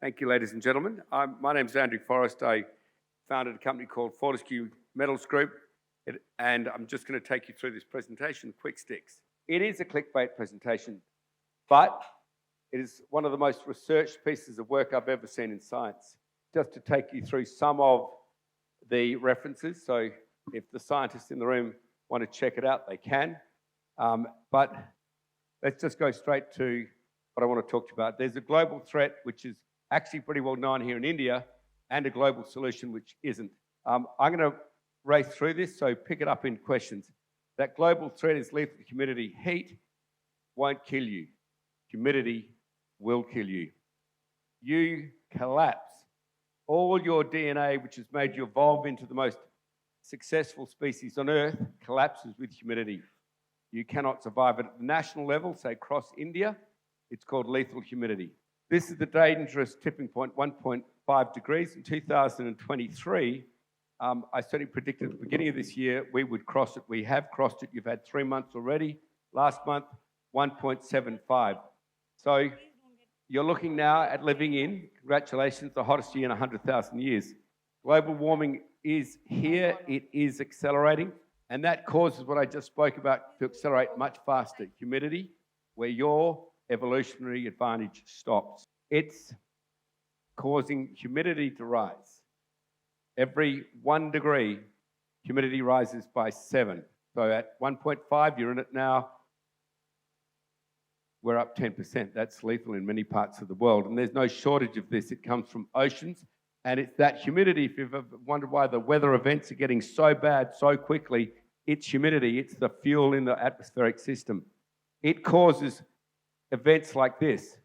Thank you, ladies and gentlemen. My name's Andrew Forrest. I founded a company called Forrest Metals Group, and I'm just going to take you through this presentation, quick sticks. It is a clickbait presentation, but it is one of the most researched pieces of work I've ever seen in science. Just to take you through some of the references, so if the scientists in the room want to check it out, they can. But let's just go straight to what I want to talk to you about. There's a global threat, which is actually pretty well known here in India, and a global solution, which isn't. I'm going to race through this, so pick it up in questions. That global threat is lethal humidity. Heat won't kill you. Humidity will kill you. You collapse. All your DNA, which has made you evolve into the most successful species on Earth, collapses with humidity. You cannot survive it at the national level, say across India. It's called lethal humidity. This is the dangerous tipping point, 1.5 degrees. In 2023, I certainly predicted at the beginning of this year we would cross it. We have crossed it. You've had 3 months already. Last month, 1.75. So you're looking now at living in, congratulations, the hottest year in 100,000 years. Global warming is here. It is accelerating. And that causes what I just spoke about to accelerate much faster. Humidity, where your evolutionary advantage stops. It's causing humidity to rise. Every 1 degree, humidity rises by 7. So at 1.5, you're in it now. We're up 10%. That's lethal in many parts of the world. And there's no shortage of this. It comes from oceans. And it's that humidity. If you've ever wondered why the weather events are getting so bad so quickly, it's humidity. It's the fuel in the atmospheric system. It causes events like this.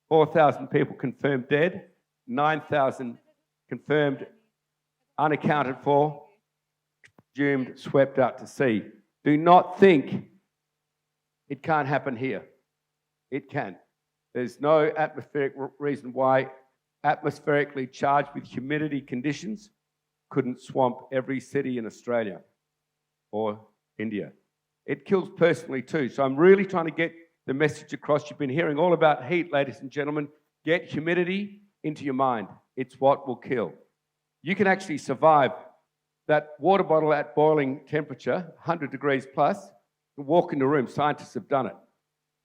4,000 people confirmed dead, 9,000 confirmed unaccounted for, doomed, swept out to sea. Do not think it can't happen here. It can. There's no atmospheric reason why atmospherically charged with humidity conditions couldn't swamp every city in Australia or India. It kills personally too. So I'm really trying to get the message across. You've been hearing all about heat, ladies and gentlemen. Get humidity into your mind. It's what will kill. You can actually survive that water bottle at boiling temperature, 100 degrees plus, and walk in the room. Scientists have done it.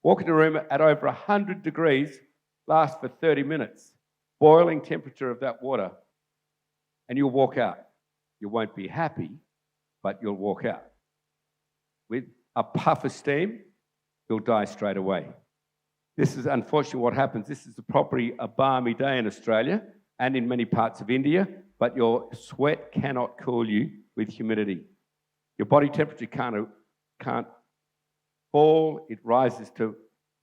Walk in the room at over 100 degrees, last for 30 minutes. Boiling temperature of that water, and you'll walk out. You won't be happy, but you'll walk out. With a puff of steam, you'll die straight away. This is unfortunately what happens. This is probably a balmy day in Australia and in many parts of India, but your sweat cannot cool you with humidity. Your body temperature can't fall. It rises to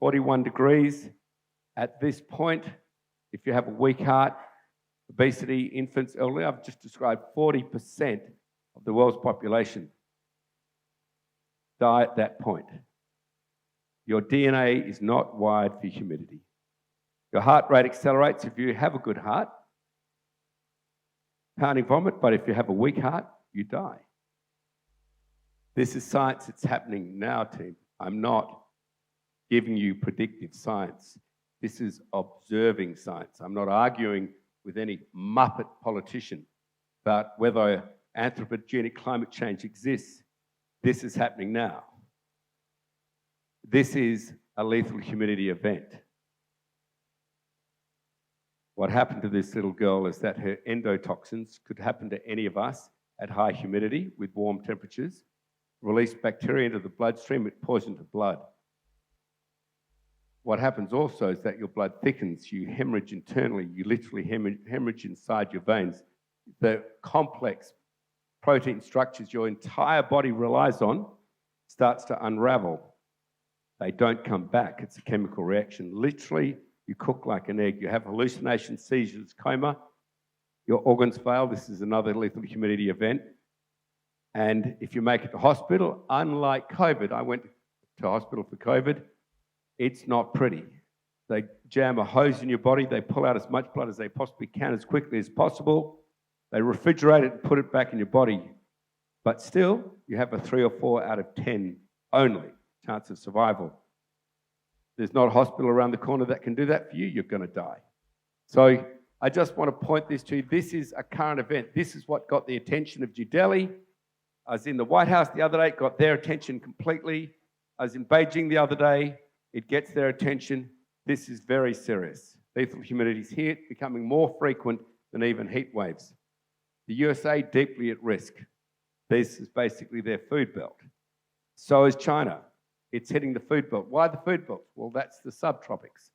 41 degrees. At this point, if you have a weak heart, obesity, infants, elderly, I've just described 40% of the world's population die at that point. Your DNA is not wired for humidity. Your heart rate accelerates if you have a good heart. Pounding vomit, but if you have a weak heart, you die. This is science. It's happening now, team. I'm not giving you predictive science. This is observing science. I'm not arguing with any muppet politician about whether anthropogenic climate change exists. This is happening now. This is a lethal humidity event. What happened to this little girl is that her endotoxins could happen to any of us at high humidity with warm temperatures, release bacteria into the bloodstream, it poisons the blood. What happens also is that your blood thickens, you hemorrhage internally, you literally hemorrhage inside your veins. The complex protein structures your entire body relies on starts to unravel. They don't come back. It's a chemical reaction. Literally, you cook like an egg. You have hallucinations, seizures, coma. Your organs fail. This is another lethal humidity event. And if you make it to hospital, unlike COVID, I went to hospital for COVID, it's not pretty. They jam a hose in your body. They pull out as much blood as they possibly can as quickly as possible. They refrigerate it and put it back in your body. But still, you have a 3 or 4 out of 10 only chance of survival. There's not a hospital around the corner that can do that for you. You're going to die. So I just want to point this to you. This is a current event. This is what got the attention of New Delhi. I was in the White House the other day, it got their attention completely. I was in Beijing the other day, it gets their attention. This is very serious. Lethal humidity is here, becoming more frequent than even heat waves. The USA deeply at risk. This is basically their food belt. So is China. It's hitting the food belt. Why the food belt? Well, that's the subtropics.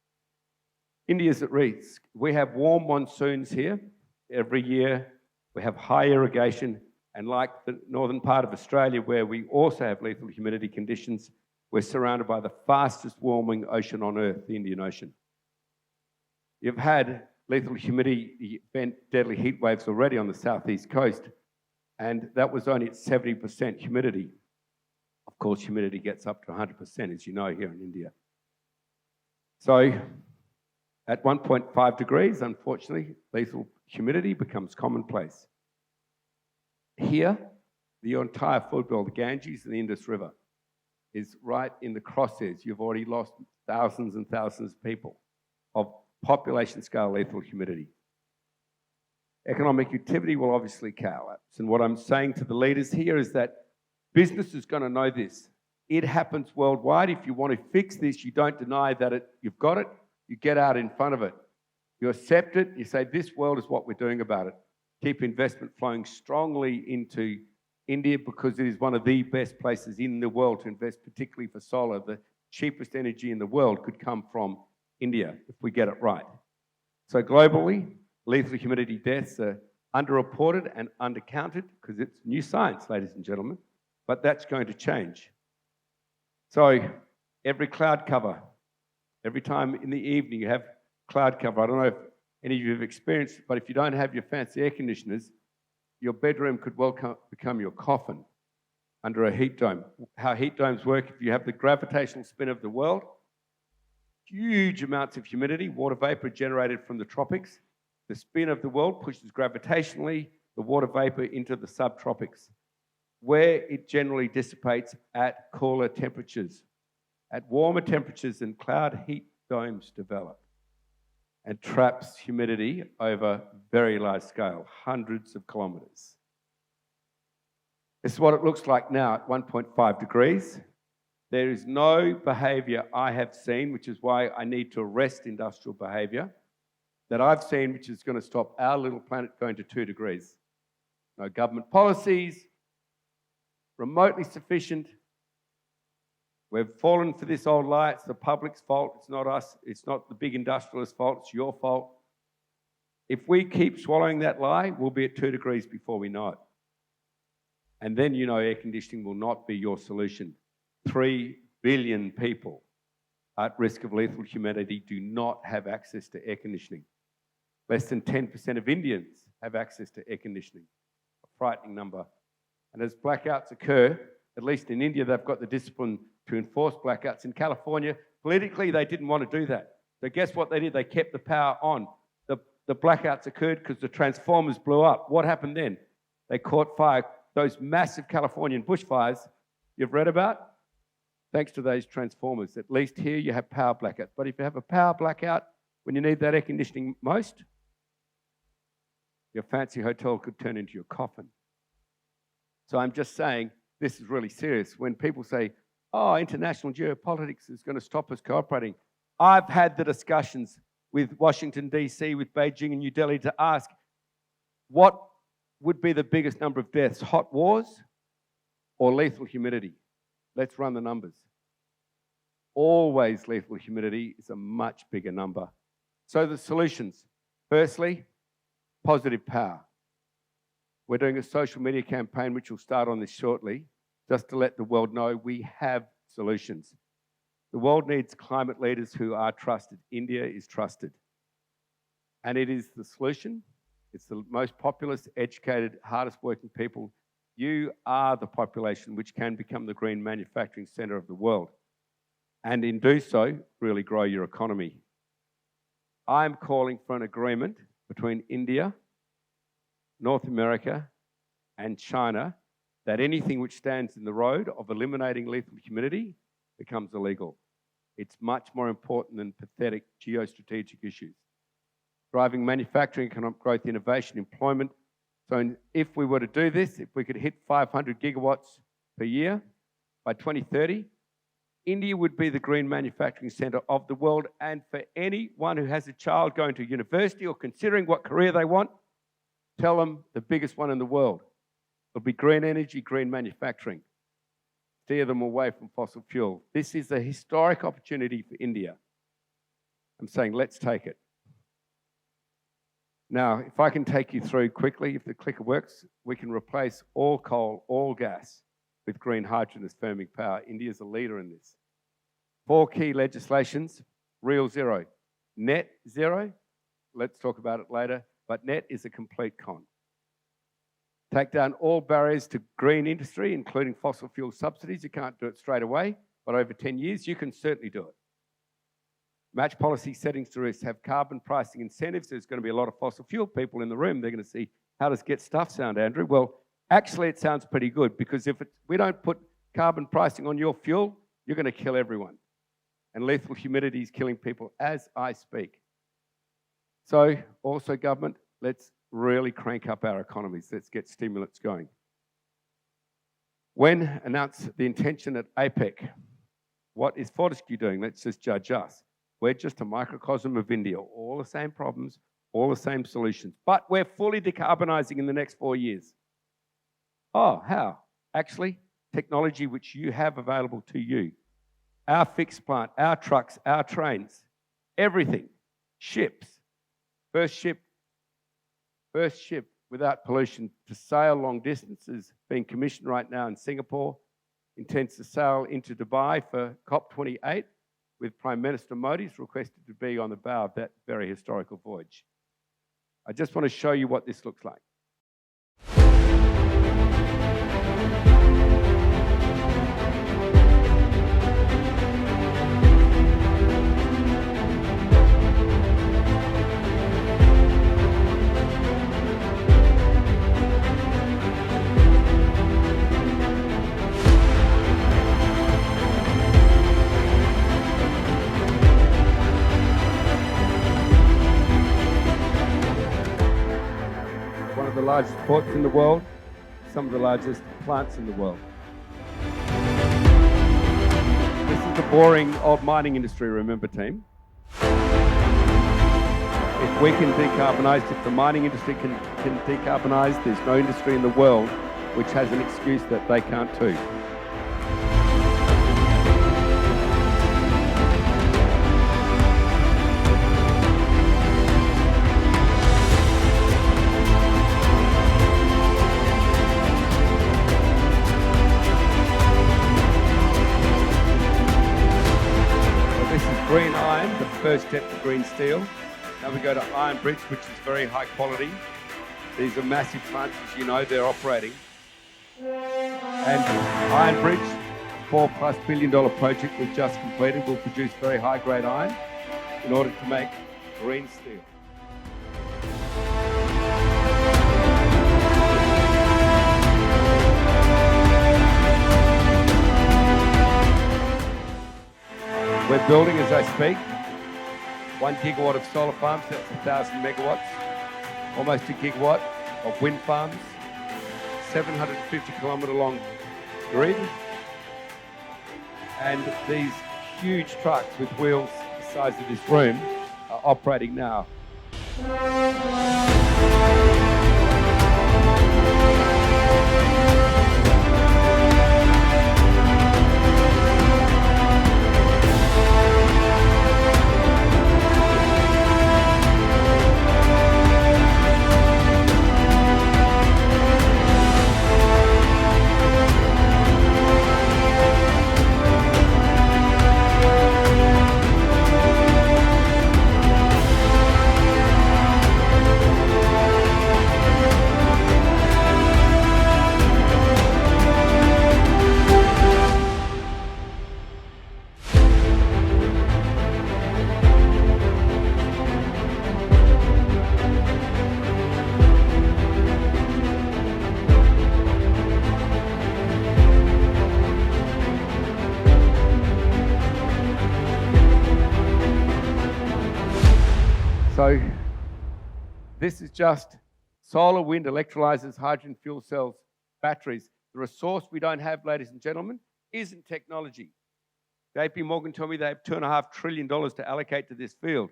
India's at risk. We have warm monsoons here every year. We have high irrigation. And like the northern part of Australia, where we also have lethal humidity conditions, we're surrounded by the fastest warming ocean on Earth, the Indian Ocean. You've had lethal humidity event, deadly heat waves already on the southeast coast, and that was only at 70% humidity. Of course, humidity gets up to 100%, as you know, here in India. So at 1.5 degrees, unfortunately, lethal humidity becomes commonplace. Here, the entire food belt, the Ganges and the Indus River, is right in the crosshairs. You've already lost thousands and thousands of people of population scale lethal humidity. Economic activity will obviously collapse. And what I'm saying to the leaders here is that business is going to know this. It happens worldwide. If you want to fix this, you don't deny that you've got it. You get out in front of it. You accept it. You say, this world is what we're doing about it. Keep investment flowing strongly into India because it is one of the best places in the world to invest, particularly for solar. The cheapest energy in the world could come from India if we get it right. So globally, lethal humidity deaths are underreported and undercounted because it's new science, ladies and gentlemen, but that's going to change. So every cloud cover, every time in the evening you have cloud cover, I don't know if any of you have experienced it, but if you don't have your fancy air conditioners, your bedroom could well become your coffin under a heat dome. How heat domes work, if you have the gravitational spin of the world, huge amounts of humidity, water vapor generated from the tropics. The spin of the world pushes gravitationally the water vapor into the subtropics, where it generally dissipates at cooler temperatures. At warmer temperatures, and cloud heat domes develop and traps humidity over very large scale, hundreds of kilometres. This is what it looks like now at 1.5 degrees. There is no behaviour I have seen, which is why I need to arrest industrial behaviour, that I've seen which is going to stop our little planet going to 2 degrees. No government policies, remotely sufficient. We've fallen for this old lie. It's the public's fault. It's not us. It's not the big industrialist's fault. It's your fault. If we keep swallowing that lie, we'll be at 2 degrees before we know it. And then you know air conditioning will not be your solution. 3 billion people at risk of lethal humidity do not have access to air conditioning. Less than 10% of Indians have access to air conditioning. A frightening number. And as blackouts occur, at least in India, they've got the discipline to enforce blackouts. In California, politically, they didn't want to do that. So guess what they did? They kept the power on. The blackouts occurred because the transformers blew up. What happened then? They caught fire. Those massive Californian bushfires you've read about, thanks to those transformers. At least here you have power blackouts. But if you have a power blackout when you need that air conditioning most, your fancy hotel could turn into your coffin. So I'm just saying, this is really serious. When people say, oh, international geopolitics is going to stop us cooperating, I've had the discussions with Washington, D.C., with Beijing and New Delhi to ask, what would be the biggest number of deaths, hot wars or lethal humidity? Let's run the numbers. Always lethal humidity is a much bigger number. So the solutions, firstly, positive power. We're doing a social media campaign, which will start on this shortly, just to let the world know we have solutions. The world needs climate leaders who are trusted. India is trusted. And it is the solution. It's the most populous, educated, hardest working people. You are the population which can become the green manufacturing centre of the world. And in do so, really grow your economy. I'm calling for an agreement between India, North America, and China that anything which stands in the road of eliminating lethal humidity becomes illegal. It's much more important than pathetic geostrategic issues. driving manufacturing, economic growth, innovation, employment. So if we were to do this, if we could hit 500 gigawatts per year by 2030, India would be the green manufacturing centre of the world. And for anyone who has a child going to university or considering what career they want, tell them the biggest one in the world. It'll be green energy, green manufacturing. Steer them away from fossil fuel. This is a historic opportunity for India. I'm saying let's take it. Now, if I can take you through quickly, if the clicker works, we can replace all coal, all gas with green hydrogen as firming power. India is a leader in this. 4 key legislations: real zero, net zero. Let's talk about it later, but net is a complete con. Take down all barriers to green industry, including fossil fuel subsidies. You can't do it straight away, but over 10 years, you can certainly do it. Match policy settings to risk, have carbon pricing incentives. There's going to be a lot of fossil fuel people in the room. They're going to see, how does get stuff sound, Andrew? Well, actually, it sounds pretty good, because if we don't put carbon pricing on your fuel, you're going to kill everyone. And lethal humidity is killing people as I speak. So also government, let's really crank up our economies. Let's get stimulants going. When announced the intention at APEC, what is Fortescue doing? Let's just judge us. We're just a microcosm of India, all the same problems, all the same solutions, but we're fully decarbonising in the next 4 years. Oh, how? Actually, technology which you have available to you. Our fixed plant, our trucks, our trains, everything. Ships. First ship without pollution to sail long distances being commissioned right now in Singapore. Intends to sail into Dubai for COP28 with Prime Minister Modi's requested to be on the bow of that very historical voyage. I just want to show you what this looks like. The largest ports in the world, some of the largest plants in the world. This is the boring old mining industry, remember, team? If we can decarbonise, if the mining industry can decarbonise, there's no industry in the world which has an excuse that they can't too. Green iron, the first step to green steel. Now we go to Iron Bridge, which is very high quality. These are massive plants, as you know, they're operating. And Iron Bridge, $4+ billion project we've just completed, will produce very high grade iron in order to make green steel. We're building, as I speak, 1 gigawatt of solar farms, that's 1,000 megawatts, almost a gigawatt of wind farms, 750 kilometre long grid, and these huge trucks with wheels the size of this room are operating now. This is just solar, wind, electrolyzers, hydrogen, fuel cells, batteries. The resource we don't have, ladies and gentlemen, isn't technology. JP Morgan told me they have $2.5 trillion to allocate to this field.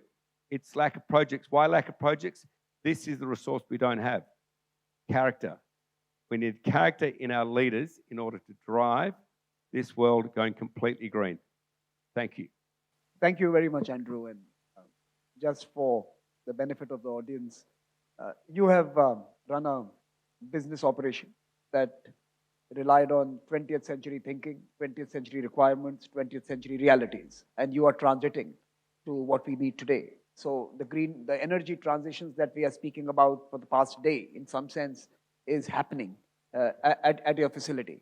It's lack of projects. Why lack of projects? This is the resource we don't have. Character. We need character in our leaders in order to drive this world going completely green. Thank you. Thank you very much, Andrew. And just for the benefit of the audience, you have run a business operation that relied on 20th century thinking, 20th century requirements, 20th century realities, and you are transiting to what we need today. So the energy transitions that we are speaking about for the past day, in some sense, is happening at your facility.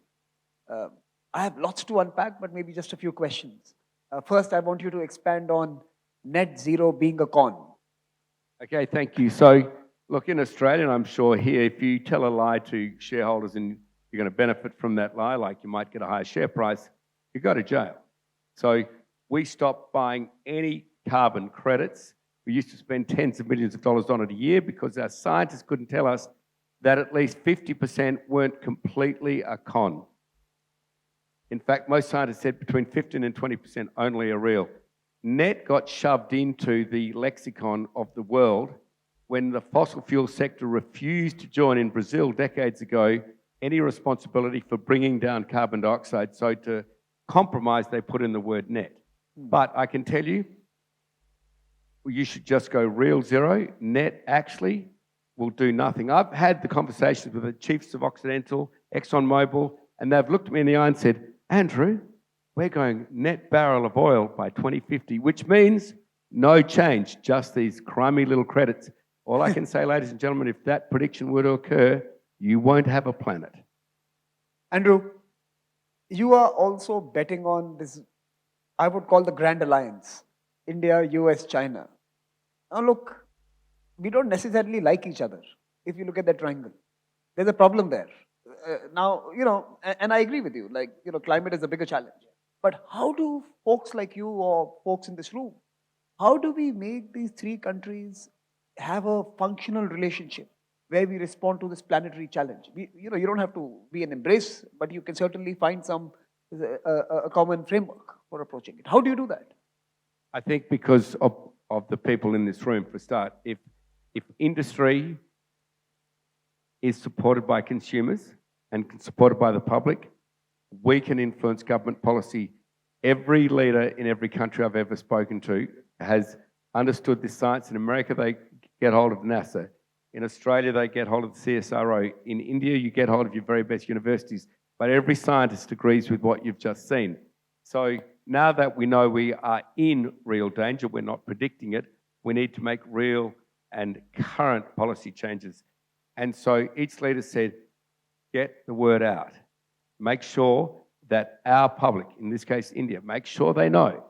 I have lots to unpack, but maybe just a few questions. First, I want you to expand on net zero being a con. Okay, thank you. So, look, in Australia, and I'm sure here, if you tell a lie to shareholders and you're going to benefit from that lie, like you might get a higher share price, you go to jail. So we stopped buying any carbon credits. We used to spend tens of millions of dollars on it a year because our scientists couldn't tell us that at least 50% weren't completely a con. In fact, most scientists said between 15 and 20% only are real. Net got shoved into the lexicon of the world when the fossil fuel sector refused to join in Brazil decades ago any responsibility for bringing down carbon dioxide. So to compromise, they put in the word net. But I can tell you, you should just go real zero. Net actually will do nothing. I've had the conversations with the chiefs of Occidental, ExxonMobil, and they've looked at me in the eye and said, Andrew, we're going net barrel of oil by 2050, which means no change, just these crummy little credits. All I can say, ladies and gentlemen, if that prediction were to occur, you won't have a planet. Andrew, you are also betting on this, I would call the Grand Alliance, India, US, China. Now look, we don't necessarily like each other. If you look at that triangle, there's a problem there. Now, and I agree with you, climate is a bigger challenge. But how do folks like you or folks in this room, how do we make these three countries have a functional relationship where we respond to this planetary challenge? You don't have to be an embrace, but you can certainly find a common framework for approaching it. How do you do that? I think because of the people in this room, for a start. If industry is supported by consumers and supported by the public, we can influence government policy. Every leader in every country I've ever spoken to has understood this science. In America, they get hold of NASA. In Australia, they get hold of the CSIRO. In India, you get hold of your very best universities. But every scientist agrees with what you've just seen. So now that we know we are in real danger, we're not predicting it, we need to make real and current policy changes. And so each leader said, get the word out. Make sure that our public, in this case India, make sure they know,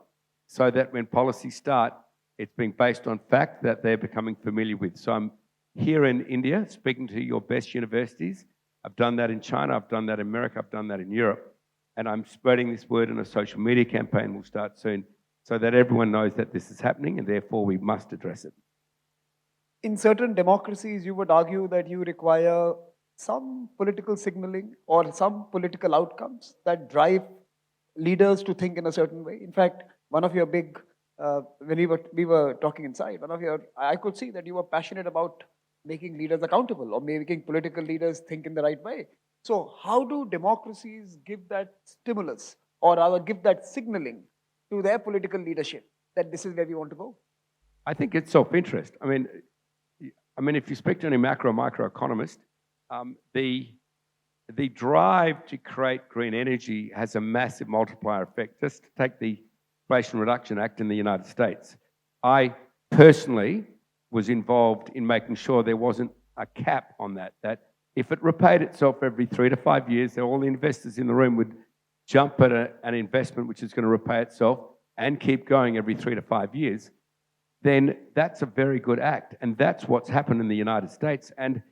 so that when policies start, it's being based on fact that they're becoming familiar with. So I'm here in India speaking to your best universities. I've done that in China, I've done that in America, I've done that in Europe. And I'm spreading this word in a social media campaign we'll start soon, so that everyone knows that this is happening and therefore we must address it. In certain democracies, you would argue that you require some political signaling or some political outcomes that drive leaders to think in a certain way. In fact, one of your big, when we were talking inside, I could see that you were passionate about making leaders accountable or making political leaders think in the right way. So how do democracies give that stimulus, or rather give that signaling to their political leadership that this is where we want to go? I think it's self-interest. I mean, if you speak to any macro or microeconomist, the drive to create green energy has a massive multiplier effect. Just to take the Inflation Reduction Act in the United States, I personally was involved in making sure there wasn't a cap on that if it repaid itself every 3 to 5 years, all the investors in the room would jump at an investment which is going to repay itself and keep going every 3 to 5 years, then that's a very good act. And that's what's happened in the United States. And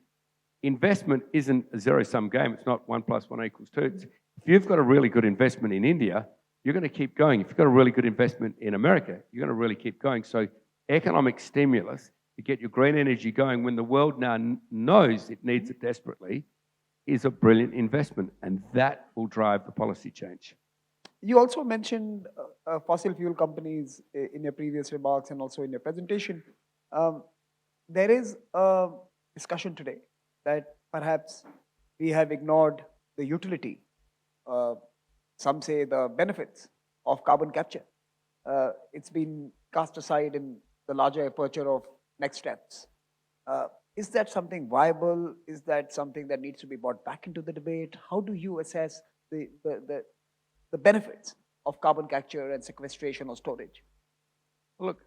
investment isn't a zero-sum game. It's not 1 + 1 = 2. If you've got a really good investment in India, you're going to keep going. If you've got a really good investment in America, you're going to really keep going. So economic stimulus to get your green energy going when the world now knows it needs it desperately is a brilliant investment, and that will drive the policy change. You also mentioned fossil fuel companies in your previous remarks and also in your presentation. There is a discussion today that perhaps we have ignored the utility, some say the benefits of carbon capture. It's been cast aside in the larger aperture of next steps. Is that something viable? Is that something that needs to be brought back into the debate? How do you assess the benefits of carbon capture and sequestration or storage? Look,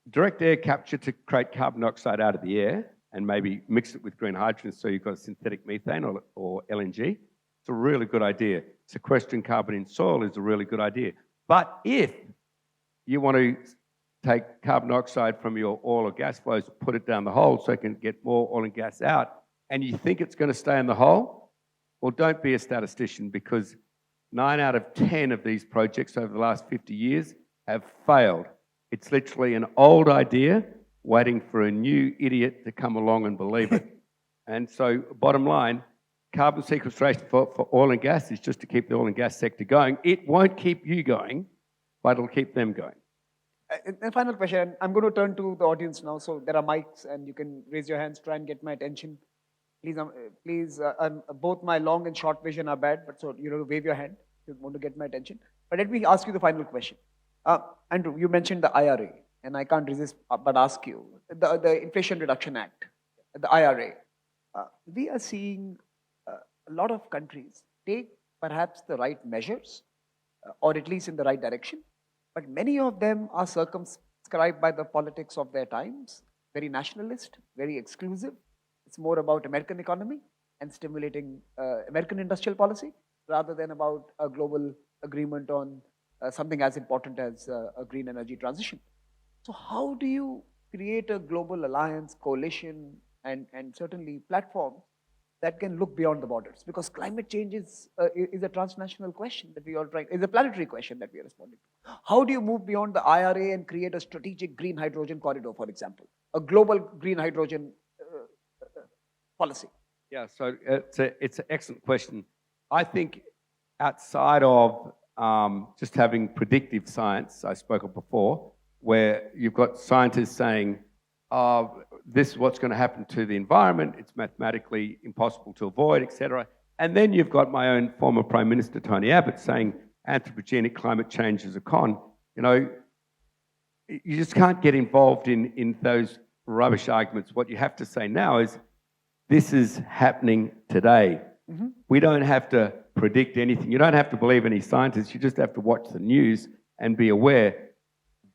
direct air capture to create carbon dioxide out of the air and maybe mix it with green hydrogen so you've got synthetic methane or LNG, it's a really good idea. Sequestering carbon in soil is a really good idea. But if you want to take carbon dioxide from your oil or gas flows, put it down the hole so it can get more oil and gas out, and you think it's going to stay in the hole, well, don't be a statistician, because 9 out of 10 of these projects over the last 50 years have failed. It's literally an old idea waiting for a new idiot to come along and believe it. And so, bottom line, carbon sequestration for oil and gas is just to keep the oil and gas sector going. It won't keep you going, but it'll keep them going. And final question, I'm going to turn to the audience now. So there are mics and you can raise your hands, try and get my attention. Please, both my long and short vision are bad, but so you know, wave your hand if you want to get my attention. But let me ask you the final question. Andrew, you mentioned the IRA, and I can't resist but ask you, the Inflation Reduction Act, the IRA. We are seeing a lot of countries take perhaps the right measures, or at least in the right direction, but many of them are circumscribed by the politics of their times, very nationalist, very exclusive. It's more about American economy and stimulating American industrial policy rather than about a global agreement on something as important as a green energy transition. So how do you create a global alliance, coalition, and certainly platform that can look beyond the borders? Because climate change is a transnational question that we all try, is a planetary question that we are responding to. How do you move beyond the IRA and create a strategic green hydrogen corridor, for example, a global green hydrogen policy? Yeah, so it's an excellent question. I think outside of just having predictive science, I spoke of before, where you've got scientists saying, this is what's going to happen to the environment, it's mathematically impossible to avoid, etc. And then you've got my own former Prime Minister, Tony Abbott, saying anthropogenic climate change is a con. You know, you just can't get involved in those rubbish arguments. What you have to say now is, this is happening today. Mm-hmm. We don't have to predict anything. You don't have to believe any scientists. You just have to watch the news and be aware.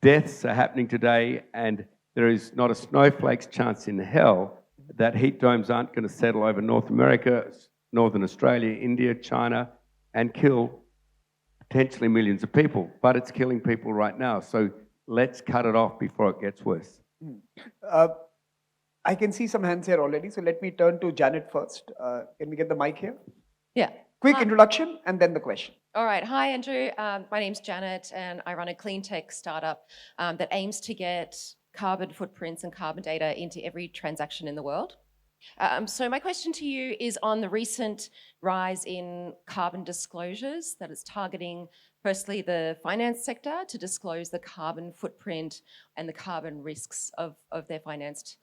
Deaths are happening today, and there is not a snowflake's chance in hell that heat domes aren't going to settle over North America, Northern Australia, India, China, and kill potentially millions of people. But it's killing people right now. So let's cut it off before it gets worse. I can see some hands here already, so let me turn to Janet first. Can we get the mic here? Yeah. Quick introduction and then the question. All right. Hi, Andrew. My name's Janet, and I run a clean tech startup that aims to get carbon footprints and carbon data into every transaction in the world. So my question to you is on the recent rise in carbon disclosures that is targeting, firstly, the finance sector to disclose the carbon footprint and the carbon risks of their financed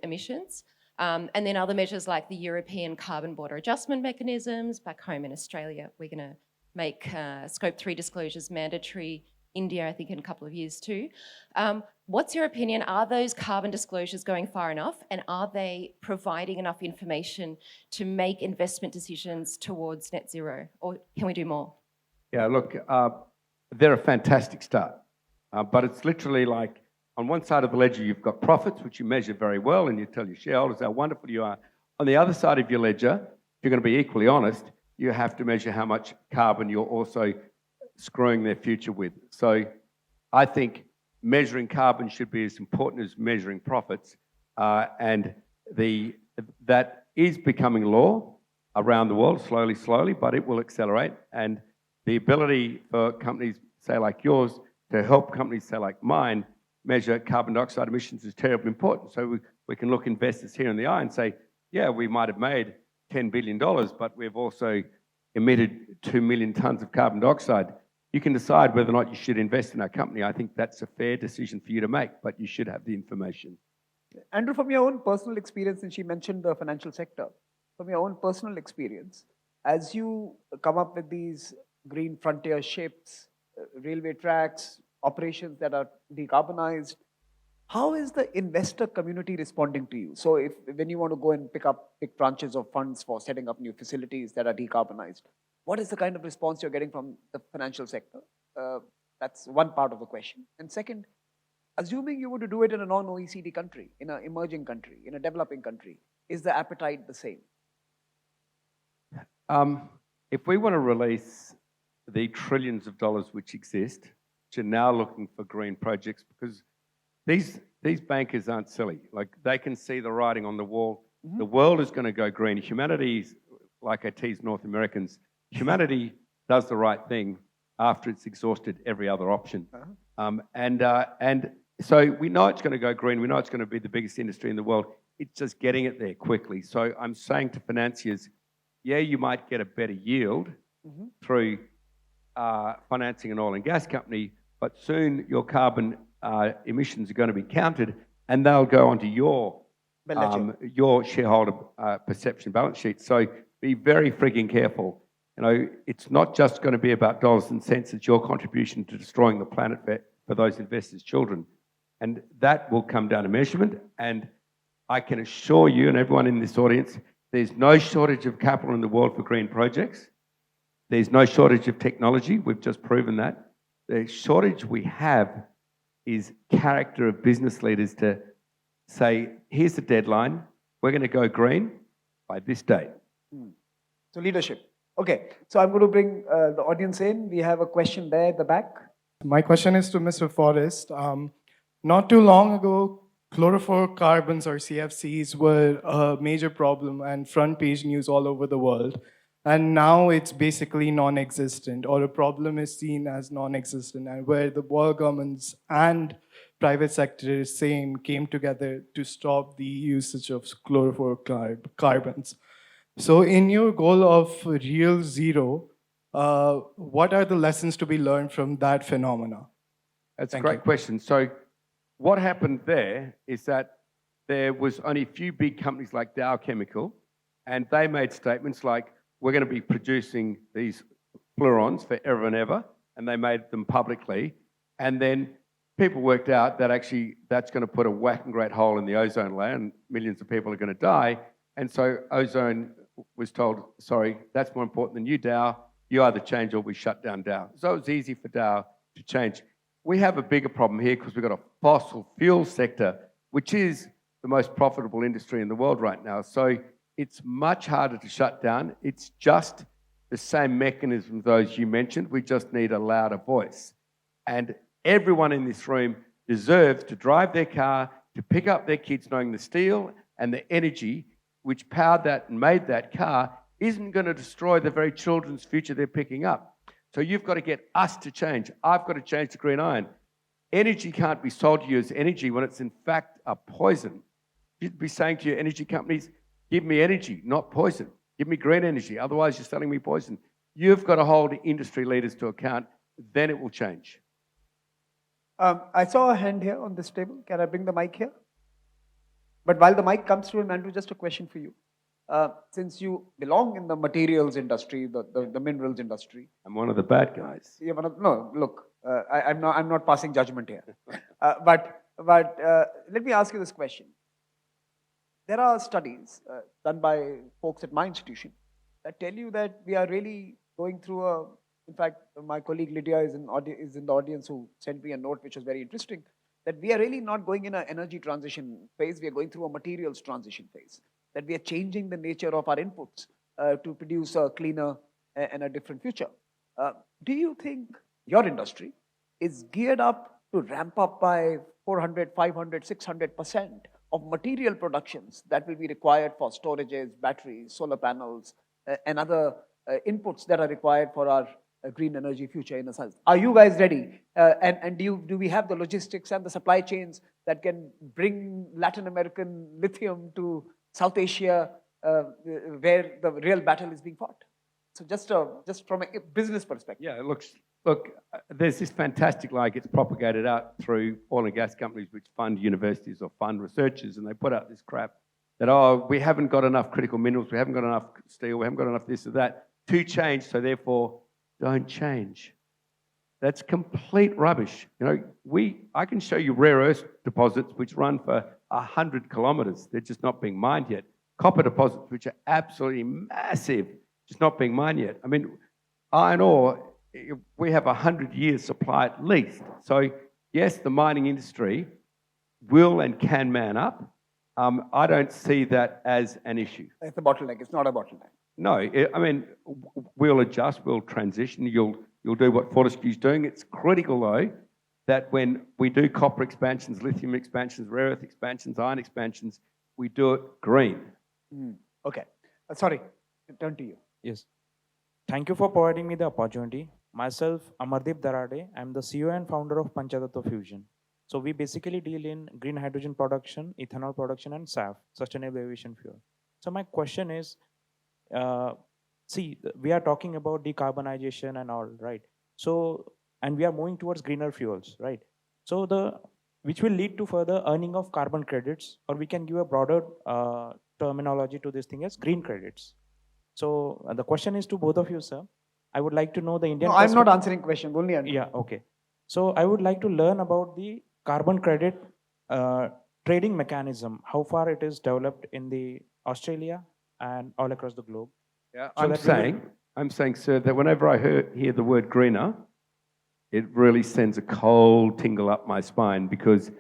emissions. And then other measures like the European carbon border adjustment mechanisms. Back home in Australia, we're going to make Scope 3 disclosures mandatory. India, I think, in a couple of years too. What's your opinion? Are those carbon disclosures going far enough, and are they providing enough information to make investment decisions towards net zero, or can we do more? Yeah, look, they're a fantastic start, but it's literally like, on one side of the ledger, you've got profits, which you measure very well, and you tell your shareholders how wonderful you are. On the other side of your ledger, if you're going to be equally honest, you have to measure how much carbon you're also screwing their future with. So I think measuring carbon should be as important as measuring profits, and that is becoming law around the world, slowly, but it will accelerate. And the ability for companies, say like yours, to help companies, say like mine, measure carbon dioxide emissions is terribly important. So we can look investors here in the eye and say, yeah, we might have made $10 billion, but we've also emitted 2 million tonnes of carbon dioxide. You can decide whether or not you should invest in our company. I think that's a fair decision for you to make, but you should have the information. Andrew, from your own personal experience, and she mentioned the financial sector, from your own personal experience, as you come up with these green frontier ships, railway tracks, operations that are decarbonized, how is the investor community responding to you? So when you want to go and pick tranches of funds for setting up new facilities that are decarbonized, what is the kind of response you're getting from the financial sector? That's one part of the question. And second, assuming you were to do it in a non-OECD country, in an emerging country, in a developing country, is the appetite the same? If we want to release the trillions of dollars which exist, which are now looking for green projects, because these bankers aren't silly. Like, they can see the writing on the wall. The world is going to go green. Humanity, like I tease North Americans, humanity does the right thing after it's exhausted every other option. And so we know it's going to go green. We know it's going to be the biggest industry in the world. It's just getting it there quickly. So I'm saying to financiers, yeah, you might get a better yield through financing an oil and gas company, but soon your carbon emissions are going to be counted, and they'll go onto your shareholder perception balance sheet. So be very frigging careful. You know, it's not just going to be about dollars and cents. It's your contribution to destroying the planet for those investors' children. And that will come down to measurement. And I can assure you and everyone in this audience, there's no shortage of capital in the world for green projects. There's no shortage of technology. We've just proven that. The shortage we have is character of business leaders to say, here's the deadline. We're going to go green by this date. So leadership. Okay, so I'm going to bring the audience in. We have a question there at the back. My question is to Mr. Forrest. Not too long ago, chlorofluorocarbons or CFCs were a major problem and front page news all over the world. And now it's basically non-existent, or a problem is seen as non-existent, and where the world governments and private sector came together to stop the usage of chlorofluorocarbons. So in your goal of real zero, what are the lessons to be learned from that phenomena? That's a great question. So what happened there is that there was only a few big companies like Dow Chemical, and they made statements like, we're going to be producing these fluorons forever and ever, and they made them publicly. And then people worked out that actually that's going to put a whacking great hole in the ozone layer, and millions of people are going to die. And so ozone was told, sorry, that's more important than you, Dow. You either change or we shut down Dow. So it was easy for Dow to change. We have a bigger problem here because we've got a fossil fuel sector, which is the most profitable industry in the world right now. So it's much harder to shut down. It's just the same mechanism those you mentioned. We just need a louder voice. And everyone in this room deserves to drive their car, to pick up their kids, knowing the steel and the energy which powered that and made that car isn't going to destroy the very children's future they're picking up. So you've got to get us to change. I've got to change to green iron. Energy can't be sold to you as energy when it's in fact a poison. You'd be saying to your energy companies, give me energy, not poison. Give me green energy, otherwise you're selling me poison. You've got to hold industry leaders to account, then it will change. I saw a hand here on this table. Can I bring the mic here? But while the mic comes to him, Andrew, just a question for you. Since you belong in the materials industry, the minerals industry. I'm one of the bad guys. No, look, I'm not passing judgment here. But let me ask you this question. There are studies done by folks at my institution that tell you that we are really going through in fact, my colleague Lydia is in the audience who sent me a note which was very interesting, that we are really not going in an energy transition phase, we are going through a materials transition phase, that we are changing the nature of our inputs to produce a cleaner and a different future. Do you think your industry is geared up to ramp up by 400, 500, 600% of material productions that will be required for storages, batteries, solar panels, and other inputs that are required for our a green energy future in a sense. Are you guys ready? And do we have the logistics and the supply chains that can bring Latin American lithium to South Asia, where the real battle is being fought? So just from a business perspective. Yeah, look, there's this fantastic lie gets propagated out through oil and gas companies which fund universities or fund researchers, and they put out this crap that, oh, we haven't got enough critical minerals, we haven't got enough steel, we haven't got enough this or that to change, so therefore don't change. That's complete rubbish. You know, I can show you rare earth deposits which run for 100 kilometers. They're just not being mined yet. Copper deposits which are absolutely massive, just not being mined yet. I mean, iron ore, we have 100 years supply at least. So yes, the mining industry will and can man up. I don't see that as an issue. It's a bottleneck. It's not a bottleneck. No, I mean, we'll adjust, we'll transition. You'll do what Fortescue's doing. It's critical though that when we do copper expansions, lithium expansions, rare earth expansions, iron expansions, we do it green. Okay. Sorry, turn to you. Yes. Thank you for providing me the opportunity. Myself, Amardeep Darade. I'm the CEO and founder of Panchatattva Fusion. So we basically deal in green hydrogen production, ethanol production, and SAF, sustainable aviation fuel. So my question is, we are talking about decarbonization and all, right? So, and we are moving towards greener fuels, right? So which will lead to further earning of carbon credits, or we can give a broader terminology to this thing as green credits. So the question is to both of you, sir. I would like to know the Indian. No, I'm not answering question. Only Andrew. Yeah. Okay. So I would like to learn about the carbon credit trading mechanism. How far it is developed in the Australia and all across the globe. Yeah, So I'm saying, sir, that whenever I hear the word greener, it really sends a cold tingle up my spine, because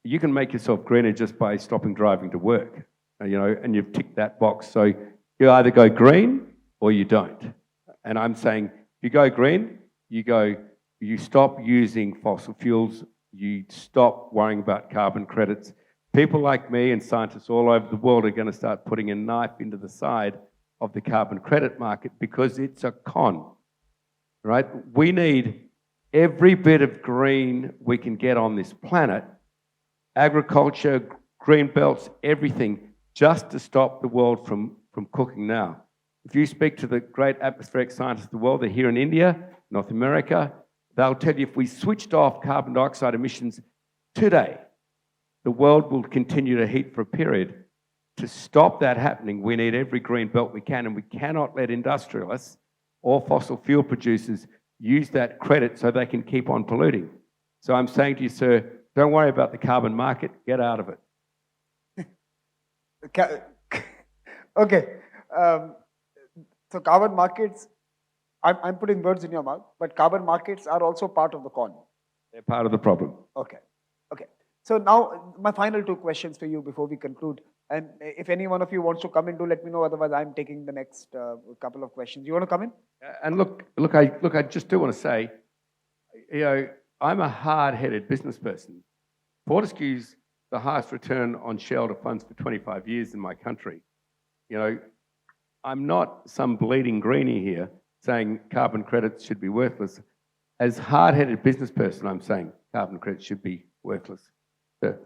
you can make yourself greener just by stopping driving to work, you know, and you've ticked that box. So you either go green or you don't. And I'm saying, if you go green, you stop using fossil fuels, you stop worrying about carbon credits. People like me and scientists all over the world are going to start putting a knife into the side of the carbon credit market, because it's a con, right? We need every bit of green we can get on this planet, agriculture, green belts, everything, just to stop the world from cooking now. If you speak to the great atmospheric scientists of the world, they're here in India, North America, they'll tell you if we switched off carbon dioxide emissions today, the world will continue to heat for a period. To stop that happening, we need every green belt we can, and we cannot let industrialists or fossil fuel producers use that credit so they can keep on polluting. So I'm saying to you, sir, don't worry about the carbon market, get out of it. Okay. So carbon markets, I'm putting words in your mouth, but carbon markets are also part of the con. They're part of the problem. Okay. Okay. So now my final two questions for you before we conclude. And if any one of you wants to come in, do let me know. Otherwise, I'm taking the next couple of questions. You want to come in? And look, I just do want to say, you know, I'm a hard-headed business person. Fortescue's the highest return on shareholder funds for 25 years in my country. You know, I'm not some bleeding greenie here saying carbon credits should be worthless. As hard-headed business person, I'm saying carbon credits should be worthless. So,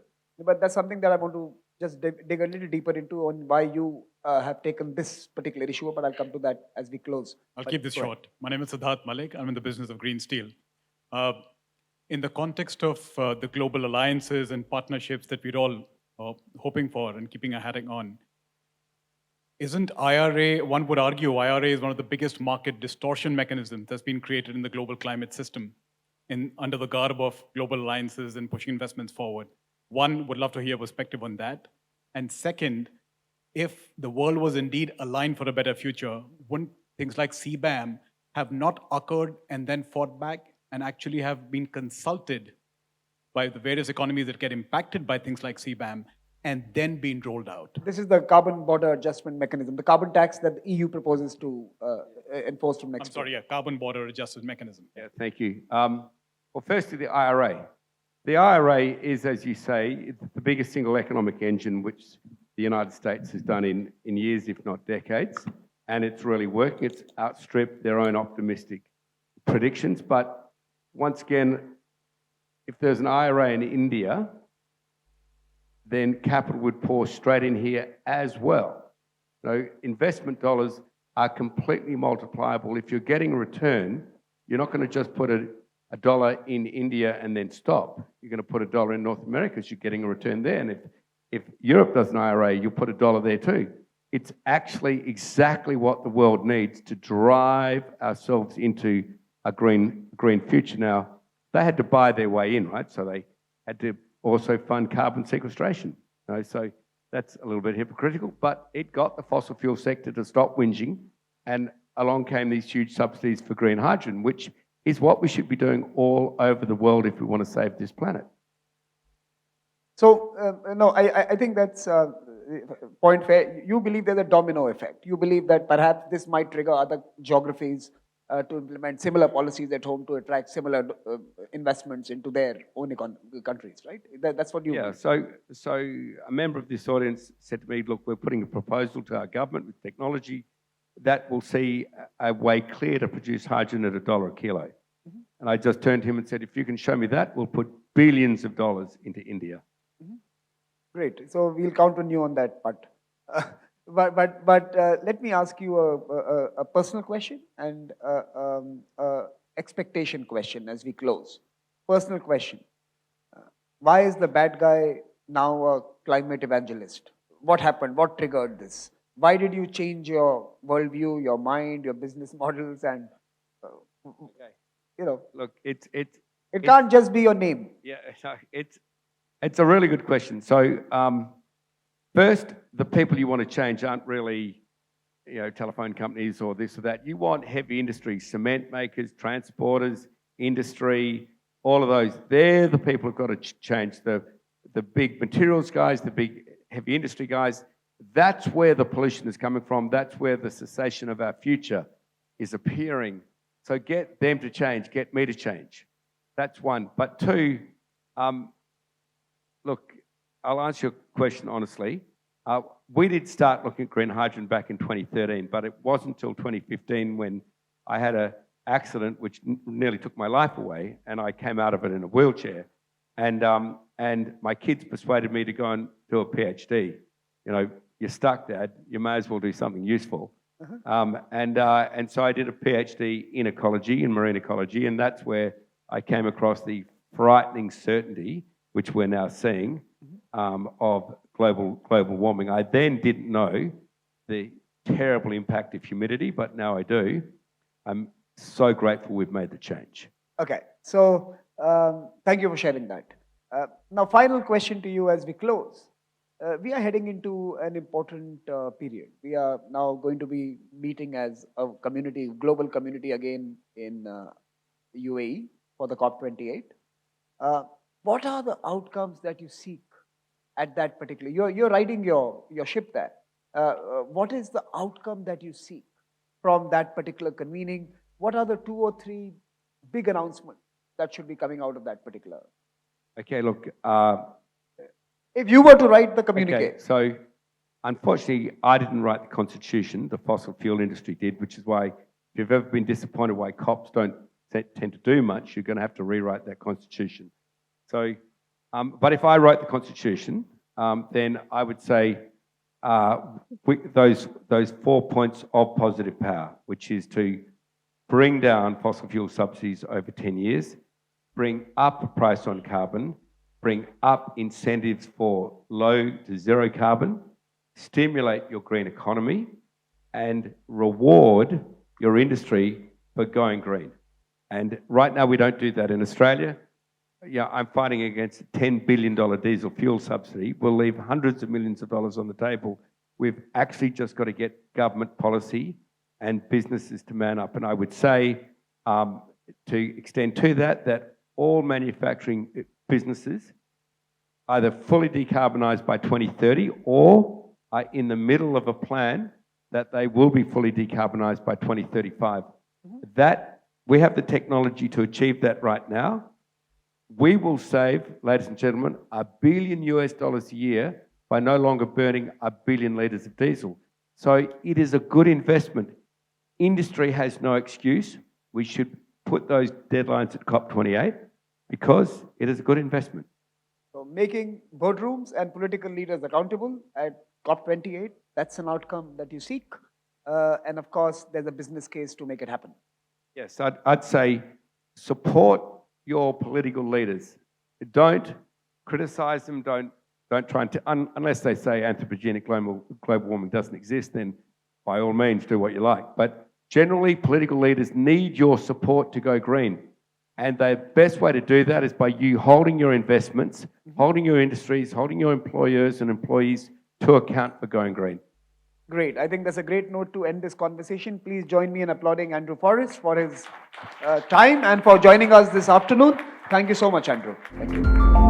but that's something that I want to just dig a little deeper into on why you have taken this particular issue, but I'll come to that as we close. I'll keep this short. My name is Siddharth Malik. I'm in the business of green steel. In the context of the global alliances and partnerships that we're all hoping for and keeping our hatting on, isn't IRA, one would argue IRA is one of the biggest market distortion mechanisms that's been created in the global climate system under the garb of global alliances and pushing investments forward. One, would love to hear a perspective on that. And second, if the world was indeed aligned for a better future, wouldn't things like CBAM have not occurred and then fought back and actually have been consulted by the various economies that get impacted by things like CBAM and then been rolled out? This is the carbon border adjustment mechanism, the carbon tax that the EU proposes to enforce from next year. I'm sorry, yeah, carbon border adjustment mechanism. yeah, thank you. Well, firstly, the IRA. The IRA is, as you say, it's the biggest single economic engine which the United States has done in years, if not decades, and it's really working. It's outstripped their own optimistic predictions, but once again, if there's an IRA in India, then capital would pour straight in here as well. So investment dollars are completely multipliable. If you're getting a return, you're not going to just put a dollar in India and then stop. You're going to put a dollar in North America because you're getting a return there. And if Europe does an IRA, you'll put a dollar there too. It's actually exactly what the world needs to drive ourselves into a green future. Now, they had to buy their way in, right? So they had to also fund carbon sequestration. You know, so that's a little bit hypocritical, but it got the fossil fuel sector to stop whinging, and along came these huge subsidies for green hydrogen, which is what we should be doing all over the world if we want to save this planet. So, no, I think that's point fair. You believe there's a domino effect. You believe that perhaps this might trigger other geographies to implement similar policies at home to attract similar investments into their own countries, right? That's what you Yeah, believe. so a member of this audience said to me, look, we're putting a proposal to our government with technology that will see a way clear to produce hydrogen at $1 a kilo. Mm-hmm. And I just turned to him and said, if you can show me that, we'll put billions of dollars into India. Mm-hmm. Great. So we'll count on you on that part. But let me ask you a personal question and expectation question as we close. Personal question. Why is the bad guy now a climate evangelist? What happened? What triggered this? Why did you change your worldview, your mind, your business models, and you know? Look, it can't just be your name. Yeah, it's a really good question. So first, the people you want to change aren't really, telephone companies or this or that. You want heavy industry, cement makers, transporters, industry, all of those. They're the people who've got to change. The big materials guys, the big heavy industry guys. That's where the pollution is coming from. That's where the cessation of our future is appearing. So get them to change, get me to change. That's one. But two, look, I'll answer your question honestly. We did start looking at green hydrogen back in 2013, but it wasn't until 2015 when I had an accident which nearly took my life away, and I came out of it in a wheelchair. And my kids persuaded me to go and do a PhD. You're stuck, Dad. You may as well do something useful. Uh-huh. And so I did a PhD in ecology, in marine ecology, and that's where I came across the frightening certainty, which we're now seeing, of global warming. I then didn't know the terrible impact of humidity, but now I do. I'm so grateful we've made the change. Okay, so thank you for sharing that. Now, final question to you as we close. We are heading into an important period. We are now going to be meeting as a community, global community again in UAE for the COP28. What are the outcomes that you seek at that particular? You're riding your ship there. What is the outcome that you seek from that particular convening? What are the 2 or 3 big announcements that should be coming out of that particular? Okay, look. If you were to write the communique. Okay, so unfortunately, I didn't write the constitution. The fossil fuel industry did, which is why if you've ever been disappointed why COPs don't tend to do much, you're going to have to rewrite that constitution. So, but if I wrote the constitution, then I would say those 4 points of positive power, which is to bring down fossil fuel subsidies over 10 years, bring up the price on carbon, bring up incentives for low to zero carbon, stimulate your green economy, and reward your industry for going green. And right now we don't do that in Australia. Yeah, I'm fighting against a $10 billion diesel fuel subsidy. We'll leave hundreds of millions of dollars on the table. We've actually just got to get government policy and businesses to man up. And I would say, to extend to that all manufacturing businesses either fully decarbonise by 2030 or are in the middle of a plan that they will be fully decarbonised by 2035. That we have the technology to achieve that right now. We will save, ladies and gentlemen, $1 billion a year by no longer burning 1 billion litres of diesel. So it is a good investment. Industry has no excuse. We should put those deadlines at COP28 because it is a good investment. So making boardrooms and political leaders accountable at COP28, that's an outcome that you seek. And of course, there's a business case to make it happen. Yes, I'd say support your political leaders. Don't criticize them. Don't try and, unless they say anthropogenic global warming doesn't exist, then by all means do what you like. But generally, political leaders need your support to go green. And the best way to do that is by you holding your investments, holding your industries, holding your employers and employees to account for going green. Great. I think that's a great note to end this conversation. Please join me in applauding Andrew Forrest for his time and for joining us this afternoon. Thank you so much, Andrew. Thank you.